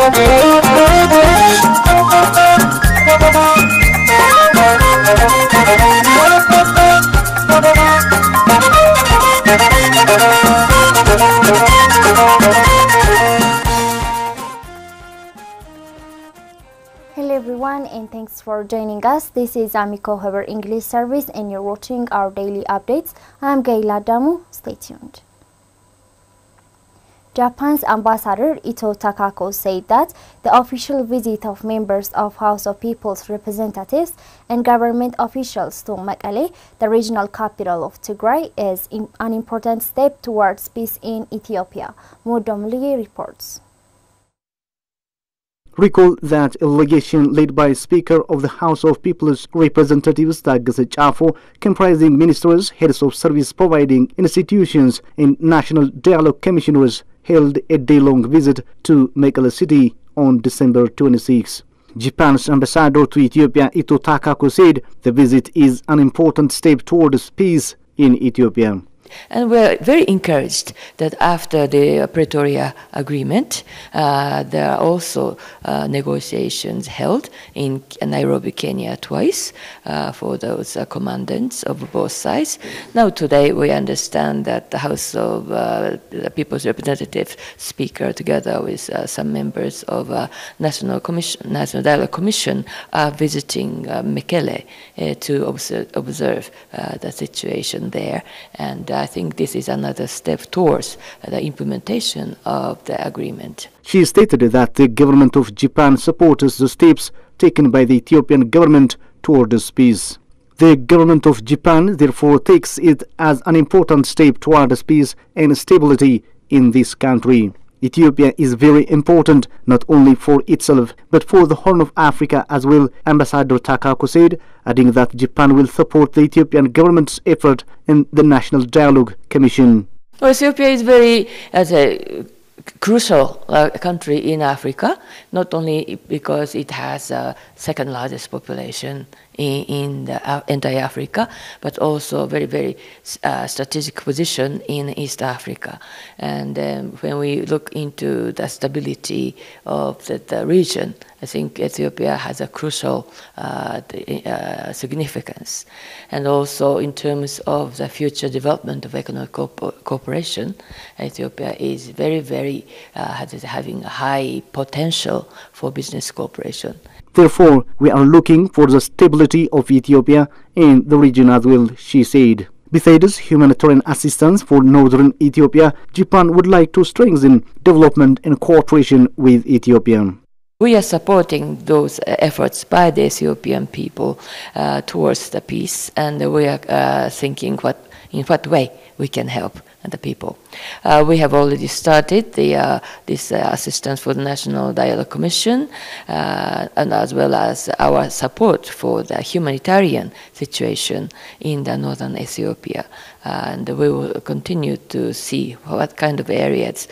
Hello everyone, and thanks for joining us. This is AMECO Haber English service and you're watching our daily updates. I'm Gaila Damu. Stay tuned. Japan's ambassador Ito Takako said that the official visit of members of House of People's Representatives and government officials to Mekelle, the regional capital of Tigray, is an important step towards peace in Ethiopia. Modomli reports. Recall that a delegation led by Speaker of the House of People's Representatives Taggese Chafo, comprising ministers, heads of service providing institutions, and national dialogue commissioners, held a day-long visit to Mekelle city on December 26. Japan's ambassador to Ethiopia, Ito Takako, said the visit is an important step towards peace in Ethiopia. And we're very encouraged that after the Pretoria Agreement, there are also negotiations held in Nairobi, Kenya twice for those commandants of both sides. Now today we understand that the House of the People's Representative Speaker, together with some members of National Dialogue Commission, are visiting Mekelle to observe the situation there. And I think this is another step towards the implementation of the agreement. She stated that the government of Japan supports the steps taken by the Ethiopian government towards peace. The government of Japan therefore takes it as an important step towards peace and stability in this country. Ethiopia is very important not only for itself but for the Horn of Africa as well, Ambassador Takako said, adding that Japan will support the Ethiopian government's effort in the National Dialogue Commission. Well, Ethiopia is very crucial country in Africa, not only because it has the second largest population in the entire Africa, but also very, very strategic position in East Africa. And when we look into the stability of the region, I think Ethiopia has a crucial significance. And also in terms of the future development of economic cooperation, Ethiopia is very, very having a high potential for business cooperation. Therefore, we are looking for the stability of Ethiopia and the region as well, she said. Besides humanitarian assistance for northern Ethiopia, Japan would like to strengthen development and cooperation with Ethiopia. We are supporting those efforts by the Ethiopian people towards the peace, and we are thinking in what way we can help the people. We have already started this assistance for the National Dialogue Commission, and as well as our support for the humanitarian situation in the northern Ethiopia. And we will continue to see what kind of areas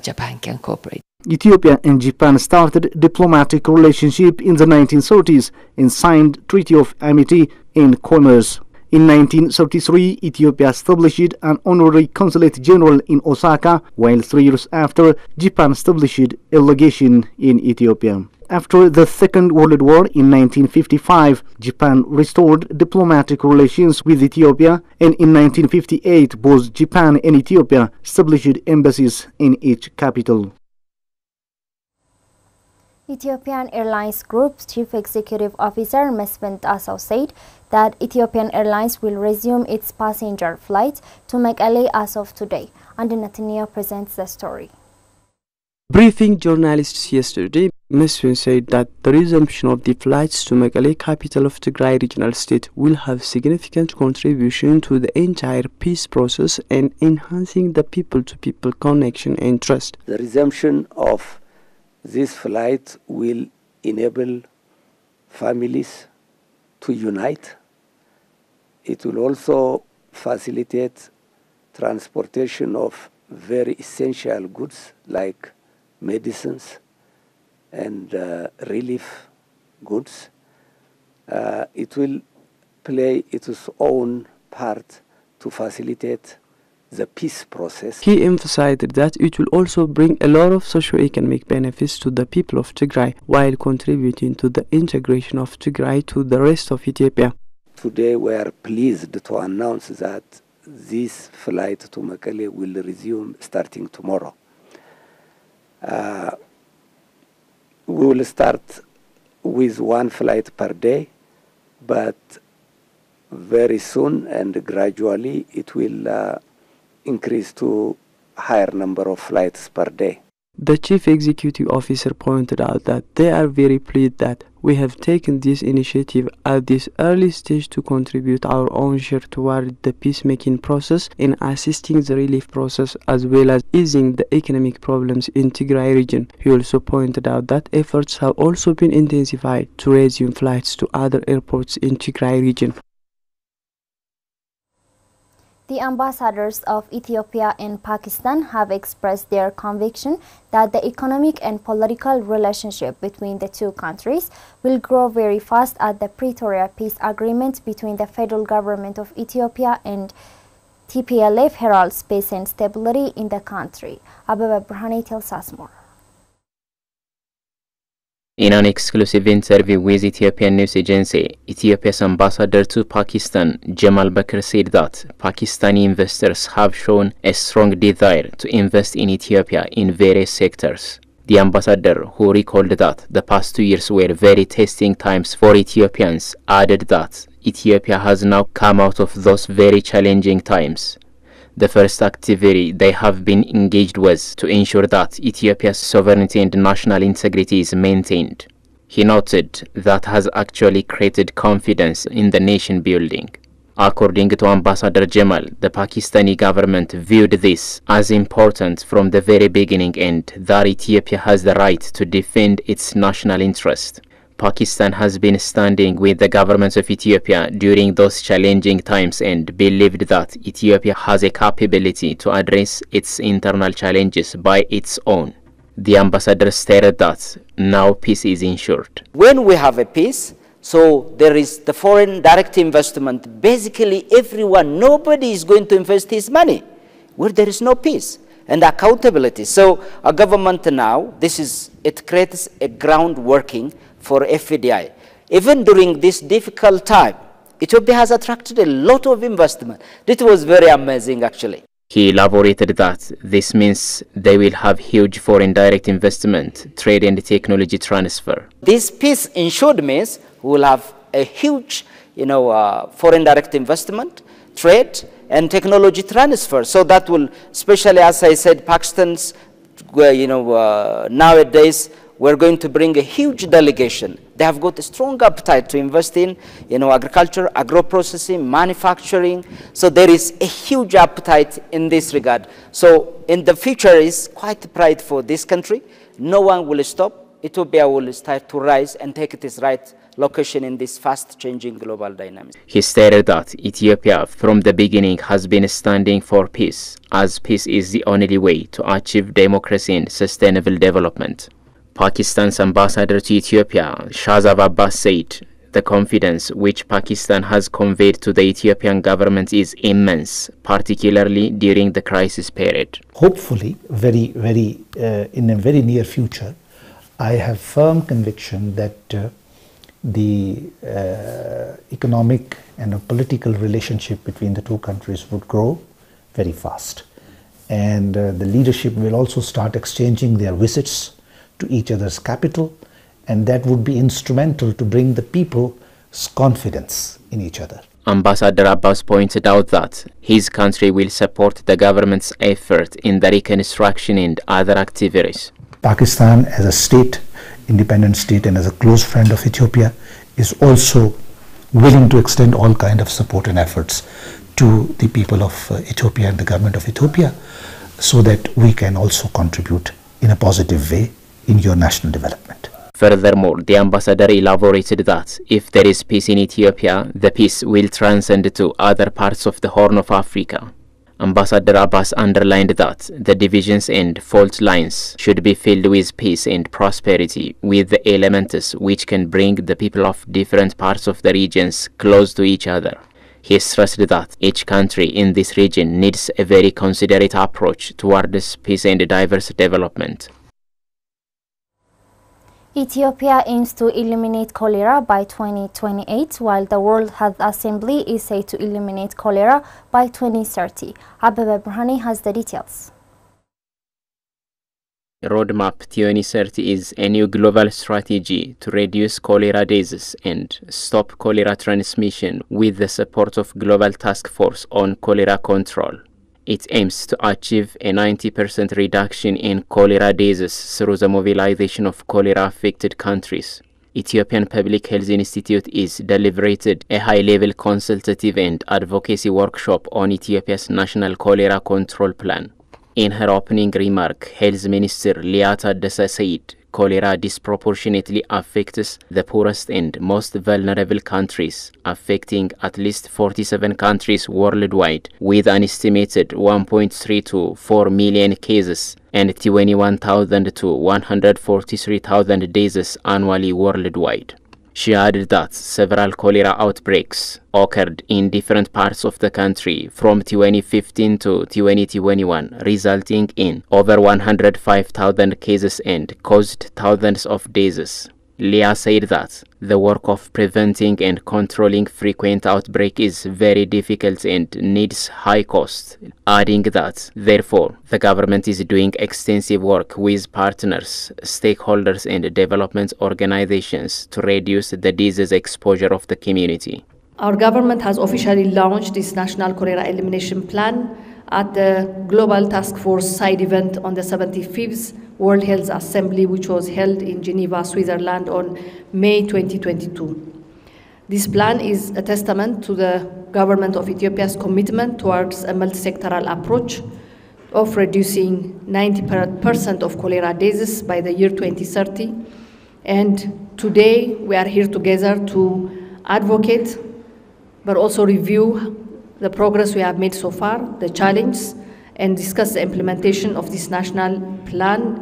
Japan can cooperate. Ethiopia and Japan started diplomatic relationship in the 1930s and signed Treaty of Amity and Commerce. In 1933, Ethiopia established an honorary consulate general in Osaka, while 3 years after, Japan established a legation in Ethiopia. After the Second World War in 1955, Japan restored diplomatic relations with Ethiopia, and in 1958, both Japan and Ethiopia established embassies in each capital. Ethiopian Airlines Group's Chief Executive Officer Mesfin Tasaw said that Ethiopian Airlines will resume its passenger flights to Mekelle as of today. And Nathaniel presents the story. Briefing journalists yesterday, Mesfin said that the resumption of the flights to Mekelle, capital of Tigray regional state, will have significant contribution to the entire peace process and enhancing the people-to-people connection and trust. The resumption of this flight will enable families to unite. It will also facilitate transportation of very essential goods like medicines and relief goods. It will play its own part to facilitate the peace process. He emphasized that it will also bring a lot of socio-economic benefits to the people of Tigray while contributing to the integration of Tigray to the rest of Ethiopia. Today we are pleased to announce that this flight to Mekelle will resume starting tomorrow. We will start with one flight per day, but very soon and gradually it will increase to higher number of flights per day. The chief executive officer pointed out that they are very pleased that we have taken this initiative at this early stage to contribute our own share toward the peacemaking process in assisting the relief process as well as easing the economic problems in Tigray region. He also pointed out that efforts have also been intensified to resume flights to other airports in Tigray region. The ambassadors of Ethiopia and Pakistan have expressed their conviction that the economic and political relationship between the two countries will grow very fast at the Pretoria peace agreement between the federal government of Ethiopia and TPLF heralds peace and stability in the country. Ababa Brahani tells us more. In an exclusive interview with Ethiopian news agency, Ethiopia's ambassador to Pakistan, Jamal Bakr, said that Pakistani investors have shown a strong desire to invest in Ethiopia in various sectors. The ambassador, who recalled that the past 2 years were very testing times for Ethiopians, added that Ethiopia has now come out of those very challenging times. The first activity they have been engaged with to ensure that Ethiopia's sovereignty and national integrity is maintained. He noted that has actually created confidence in the nation building. According to Ambassador Jamal, the Pakistani government viewed this as important from the very beginning and that Ethiopia has the right to defend its national interest. Pakistan has been standing with the government of Ethiopia during those challenging times and believed that Ethiopia has a capability to address its internal challenges by its own. The ambassador stated that now peace is ensured. When we have a peace, so there is the foreign direct investment. Basically, everyone, nobody is going to invest his money where there is no peace and accountability. So a government now, it creates a ground working for FDI. Even during this difficult time, Ethiopia has attracted a lot of investment. It was very amazing, actually. He elaborated that this means they will have huge foreign direct investment, trade and technology transfer. This peace ensured means we will have a huge, foreign direct investment, trade and technology transfer. So that will, especially as I said, Pakistan's, nowadays, we're going to bring a huge delegation. They have got a strong appetite to invest in, agriculture, agro-processing, manufacturing. So there is a huge appetite in this regard. So in the future is quite bright for this country. No one will stop. Ethiopia will start to rise and take its right location in this fast-changing global dynamics. He stated that Ethiopia from the beginning has been standing for peace, as peace is the only way to achieve democracy and sustainable development. Pakistan's ambassador to Ethiopia, Shahzad Abbas, said the confidence which Pakistan has conveyed to the Ethiopian government is immense, particularly during the crisis period. Hopefully, in a very near future, I have firm conviction that the economic and political relationship between the two countries would grow very fast. And the leadership will also start exchanging their visits to each other's capital, and that would be instrumental to bring the people's confidence in each other. Ambassador Abbas pointed out that his country will support the government's effort in the reconstruction and other activities. Pakistan, as a state, independent state, and as a close friend of Ethiopia, is also willing to extend all kind of support and efforts to the people of Ethiopia and the government of Ethiopia, so that we can also contribute in a positive way in your national development. Furthermore, the ambassador elaborated that if there is peace in Ethiopia, the peace will transcend to other parts of the Horn of Africa. Ambassador Abbas underlined that the divisions and fault lines should be filled with peace and prosperity, with the elements which can bring the people of different parts of the regions close to each other. He stressed that each country in this region needs a very considerate approach towards peace and diverse development. Ethiopia aims to eliminate cholera by 2028, while the World Health Assembly is said to eliminate cholera by 2030. Abebe Brhani has the details. Roadmap 2030 is a new global strategy to reduce cholera disease and stop cholera transmission with the support of Global Task Force on Cholera Control. It aims to achieve a 90% reduction in cholera disease through the mobilization of cholera-affected countries. Ethiopian Public Health Institute is deliberated a high-level consultative and advocacy workshop on Ethiopia's National Cholera Control Plan. In her opening remark, Health Minister Liata Desa said cholera disproportionately affects the poorest and most vulnerable countries, affecting at least 47 countries worldwide, with an estimated 1.3 to 4 million cases and 21,000 to 143,000 deaths annually worldwide. She added that several cholera outbreaks occurred in different parts of the country from 2015 to 2021, resulting in over 105,000 cases and caused thousands of deaths. Leah said that the work of preventing and controlling frequent outbreak is very difficult and needs high cost, adding that, therefore, the government is doing extensive work with partners, stakeholders and development organizations to reduce the disease exposure of the community. Our government has officially launched this National Cholera Elimination Plan at the Global Task Force side event on the 75th World Health Assembly, which was held in Geneva, Switzerland on May 2022. This plan is a testament to the government of Ethiopia's commitment towards a multi-sectoral approach of reducing 90% of cholera deaths by the year 2030. And today we are here together to advocate, but also review the progress we have made so far, the challenges, and discuss the implementation of this national plan.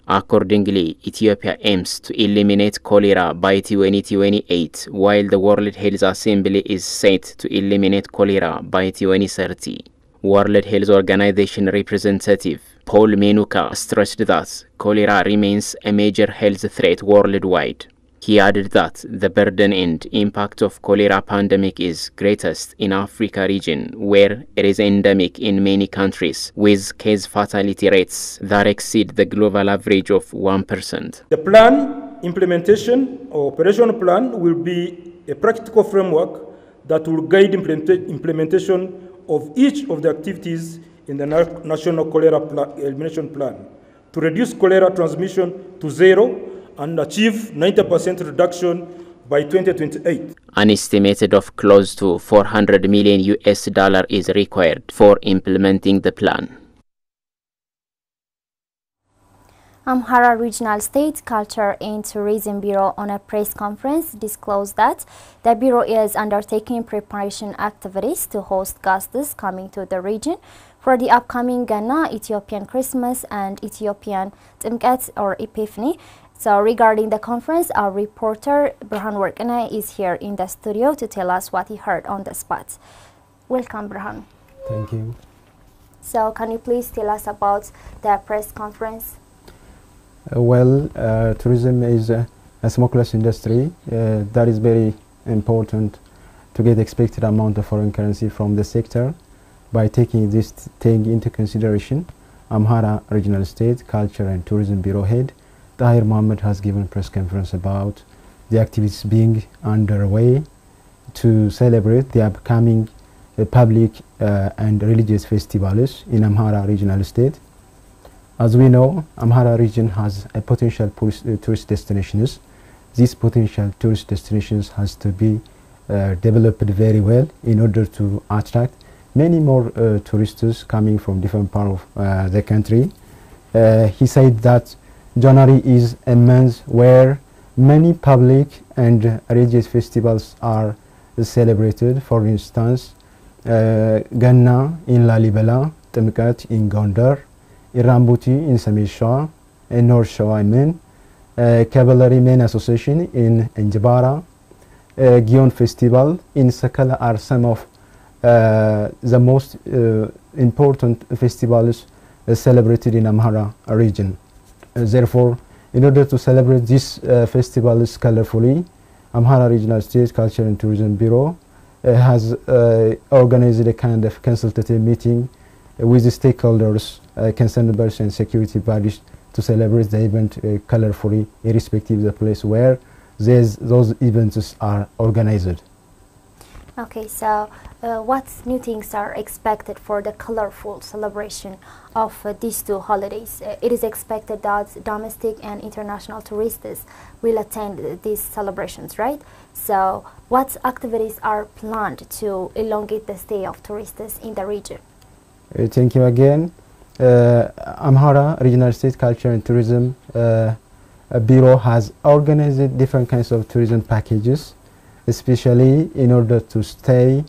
Accordingly, Ethiopia aims to eliminate cholera by 2028, while the World Health Assembly is set to eliminate cholera by 2030. World Health Organization representative Paul Menuka stressed that cholera remains a major health threat worldwide. He added that the burden and impact of cholera pandemic is greatest in Africa region, where it is endemic in many countries, with case fatality rates that exceed the global average of 1%. The plan implementation or operational plan will be a practical framework that will guide implementation of each of the activities in the National Cholera Elimination Plan to reduce cholera transmission to zero and achieve 90% reduction by 2028. An estimated of close to $400 million is required for implementing the plan. Amhara Regional State Culture and Tourism Bureau on a press conference disclosed that the Bureau is undertaking preparation activities to host guests coming to the region for the upcoming Ghana, Ethiopian Christmas and Ethiopian Timkat or Epiphany. So regarding the conference, our reporter Burhan Workana is here in the studio to tell us what he heard on the spot. Welcome, Burhan. Thank you. So can you please tell us about the press conference? Tourism is a smokeless industry that is very important to get expected amount of foreign currency from the sector. By taking this thing into consideration, Amhara Regional State Culture and Tourism Bureau Head Tahir Mohammed has given press conference about the activities being underway to celebrate the upcoming public and religious festivals in Amhara Regional State. As we know, Amhara region has a potential tourist destinations. These potential tourist destinations has to be developed very well in order to attract many more tourists coming from different parts of the country. He said that January is a month where many public and religious festivals are celebrated. For instance, Ganna in Lalibela, Timkat in Gondar, Irambuti in Samesha, and North Shawa Men, Cavalry Men Association in Njabara, Gion Festival in Sakala are some of the most important festivals celebrated in Amhara region. Therefore, in order to celebrate these festivals colorfully, Amhara Regional State Culture and Tourism Bureau has organized a kind of consultative meeting with the stakeholders, concerned persons and security bodies to celebrate the event colorfully, irrespective of the place where those events are organized. Okay, so what new things are expected for the colorful celebration of these two holidays? It is expected that domestic and international tourists will attend these celebrations, right? So what activities are planned to elongate the stay of tourists in the region? Thank you again. Amhara Regional State Culture and Tourism Bureau has organized different kinds of tourism packages, especially in order to stay,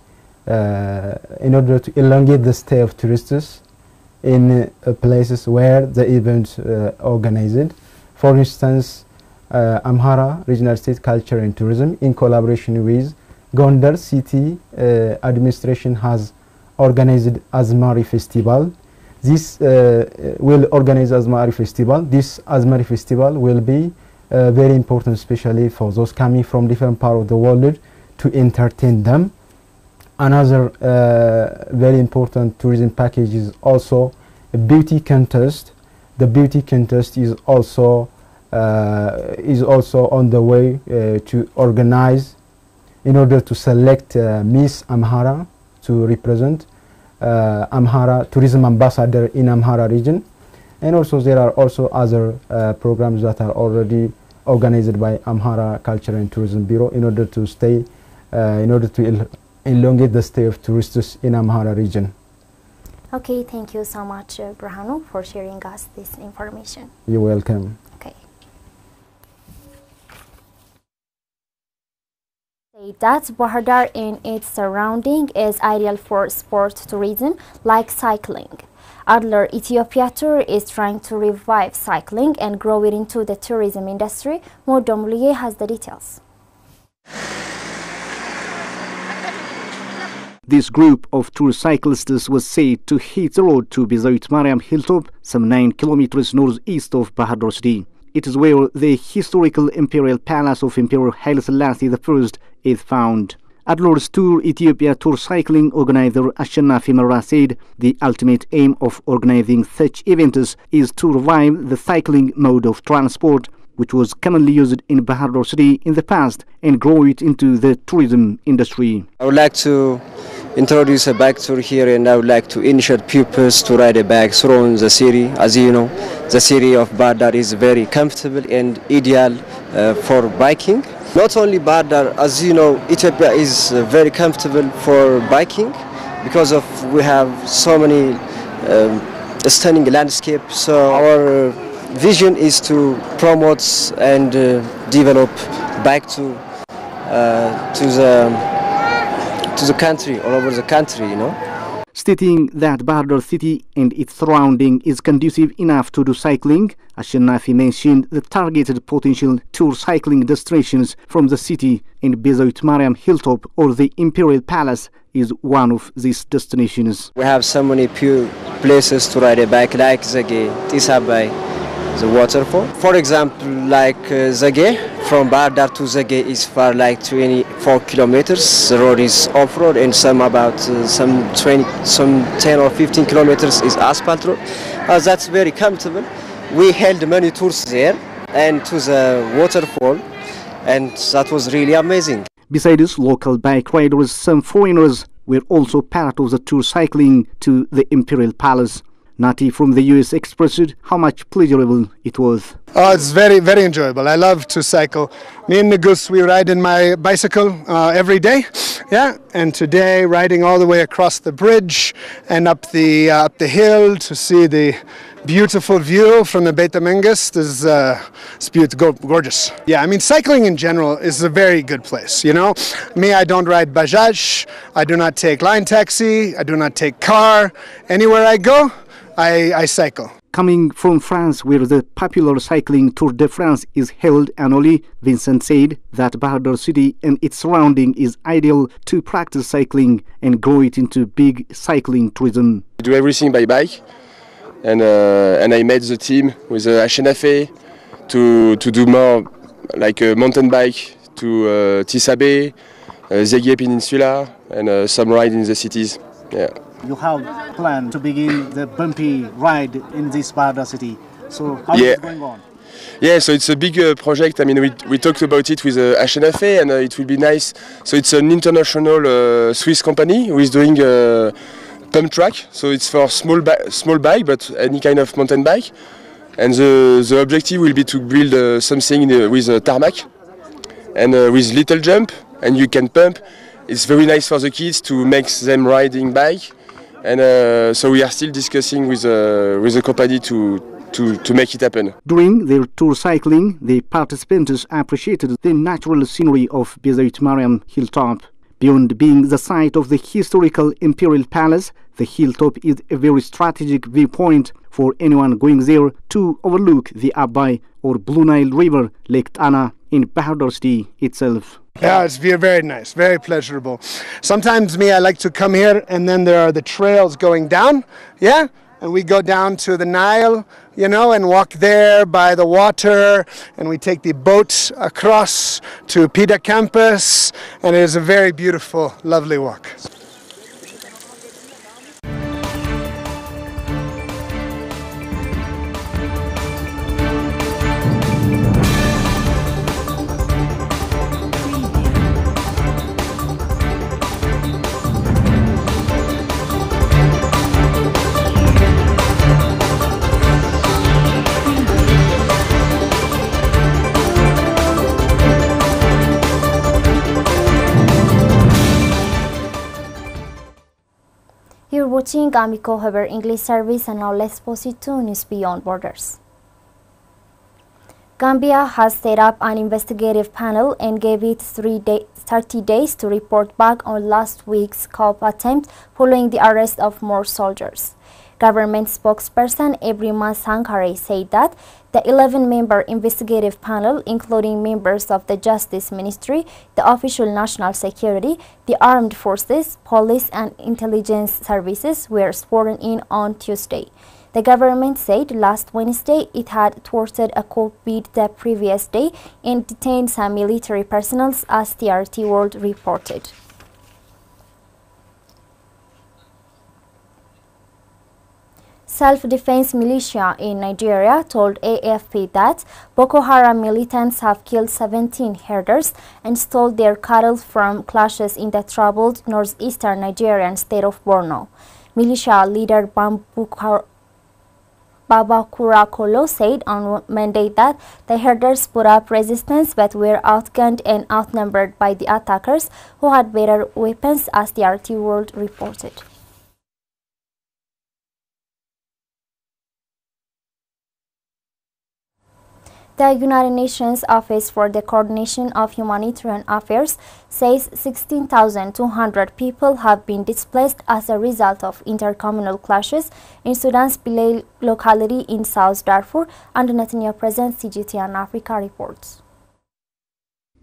in order to elongate the stay of tourists in places where the event organized. For instance, Amhara Regional State Culture and Tourism, in collaboration with Gondar City Administration, has organized Azmari Festival. This will organize Azmari Festival. This Azmari Festival will be very important, especially for those coming from different parts of the world, to entertain them. Another very important tourism package is also a beauty contest. The beauty contest is also on the way to organize in order to select Miss Amhara to represent Amhara tourism ambassador in Amhara region. And also there are also other programs that are already organized by Amhara Culture and Tourism Bureau in order to stay, in order to elongate the stay of tourists in Amhara region. Okay, thank you so much, Brahanu, for sharing us this information. You're welcome. Okay. Say that Bahar Dar and its surrounding is ideal for sport tourism like cycling. Adler Ethiopia Tour is trying to revive cycling and grow it into the tourism industry. Modom Liye has the details. This group of tour cyclists was said to hit the road to Bizoit Mariam hilltop, some 9 kilometers northeast of Bahar Dar city. It is where the historical imperial palace of Emperor Haile Selassie I is found. Adler's Tour Ethiopia Tour cycling organizer Ashenafi Mara said the ultimate aim of organizing such events is to revive the cycling mode of transport, which was commonly used in Bahar Dar city in the past, and grow it into the tourism industry. I would like to introduce a bike tour here, and I would like to initiate pupils to ride a bike through the city. As you know, the city of Bahar Dar is very comfortable and ideal for biking. Not only Bahar Dar, as you know, Ethiopia is very comfortable for biking because of we have so many stunning landscapes. So our vision is to promote and develop bike to the country, all over the country, you know. Stating that Bahar Dar city and its surrounding is conducive enough to do cycling, Ashenafi mentioned the targeted potential tour cycling destinations from the city, and Bizoit Mariam hilltop or the Imperial Palace is one of these destinations. We have so many places to ride a bike, like Zage, Tisabay, the waterfall. For example, like Zage, from Bahar Dar to Zage is far like 24 kilometers. The road is off-road, and some 10 or 15 kilometers is asphalt road. That's very comfortable. We held many tours there and to the waterfall, and that was really amazing. Besides local bike riders, some foreigners were also part of the tour cycling to the Imperial Palace. Nati from the US expressed how much pleasurable it was. Oh, it's very, very enjoyable. I love to cycle. Me and Nagus, we ride in my bicycle every day. Yeah, and today riding all the way across the bridge and up the hill to see the beautiful view from the Beit Mengest is gorgeous. Yeah, I mean, cycling in general is a very good place, you know. Me, I don't ride Bajaj, I do not take line taxi, I do not take car. Anywhere I go, I cycle. Coming from France, where the popular cycling Tour de France is held annually, Vincent said that Bahadar city and its surrounding is ideal to practice cycling and grow it into big cycling tourism. We do everything by bike, and I made the team with HNFA to do more like a mountain bike to Tisabé, Zegué Peninsula, and some ride in the cities. Yeah. You have planned to begin the bumpy ride in this Bahadar city. So how is it going on? Yeah, so it's a big project. I mean, we talked about it with HNFA, and it will be nice. So it's an international Swiss company who is doing pump track. So it's for small bike, but any kind of mountain bike. And the objective will be to build something with tarmac and with little jump, and you can pump. It's very nice for the kids to make them riding bike. And so we are still discussing with the company to make it happen. During their tour cycling, the participants appreciated the natural scenery of Bezait Mariam hilltop. Beyond being the site of the historical imperial palace, the hilltop is a very strategic viewpoint for anyone going there to overlook the Abai or Blue Nile River, Lake Tana in Bahadar city itself. Yeah, it's very nice, very pleasurable. Sometimes I like to come here, and then there are the trails going down, yeah? And we go down to the Nile, you know, and walk there by the water, and we take the boat across to Pida campus, and it is a very beautiful, lovely walk. You're watching AMECO Haber English service, and now let's proceed to News Beyond Borders. Gambia has set up an investigative panel and gave it 30 days to report back on last week's coup attempt following the arrest of more soldiers. Government spokesperson Ebrima Sankare said that the 11-member investigative panel, including members of the Justice Ministry, the Official National Security, the Armed Forces, Police and Intelligence Services, were sworn in on Tuesday. The government said last Wednesday it had thwarted a coup bid the previous day and detained some military personnel, as TRT World reported. Self-defense militia in Nigeria told AFP that Boko Haram militants have killed 17 herders and stole their cattle from clashes in the troubled northeastern Nigerian state of Borno. Militia leader Babakura Kolo said on Monday that the herders put up resistance but were outgunned and outnumbered by the attackers, who had better weapons, as the RT World reported. The United Nations Office for the Coordination of Humanitarian Affairs says 16,200 people have been displaced as a result of intercommunal clashes in Sudan's Bilal locality in South Darfur, and Nathaniel presents CGTN Africa reports.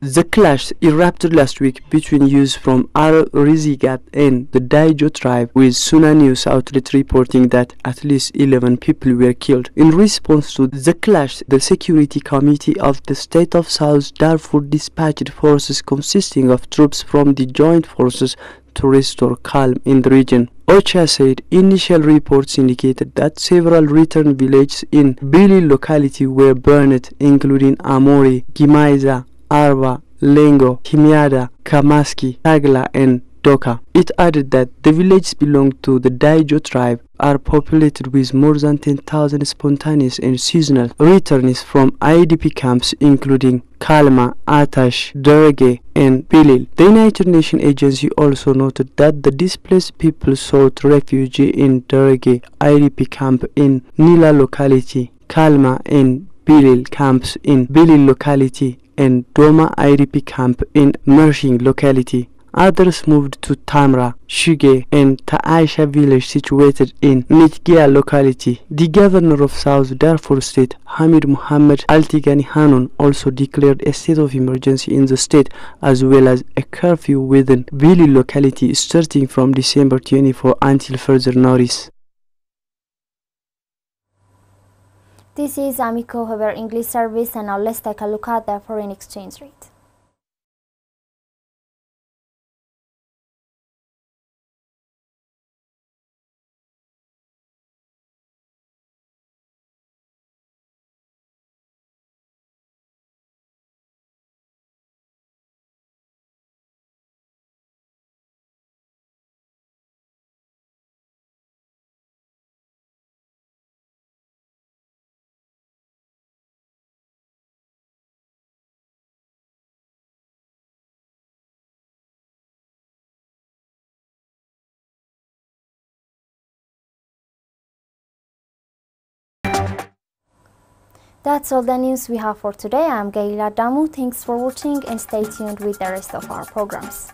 The clash erupted last week between youths from Al Rizigat and the Daijo tribe, with Suna news outlet reporting that at least 11 people were killed. In response to the clash, the Security Committee of the State of South Darfur dispatched forces consisting of troops from the joint forces to restore calm in the region. OCHA said initial reports indicated that several return villages in Bilal locality were burned, including Amori, Gimaiza, Arba, Lengo, Kimiada, Kamaski, Tagla and Doka. It added that the villages belong to the Daijo tribe are populated with more than 10,000 spontaneous and seasonal returnees from IDP camps including Kalma, Atash, Derege and Bilal. The United Nations Agency also noted that the displaced people sought refuge in Derege IDP camp in Nila locality, Kalma and Bilal camps in Bilal locality, and Doma IDP camp in Mershing locality. Others moved to Tamra, Shuge, and Ta'aisha village situated in Nitgia locality. The governor of South Darfur State, Hamid Muhammad Altigani Hanun, also declared a state of emergency in the state, as well as a curfew within Vili locality starting from December 24 until further notice. This is AMECO Haber English Service, and now let's take a look at the foreign exchange rate. That's all the news we have for today. I'm Gaila Damu. Thanks for watching and stay tuned with the rest of our programs.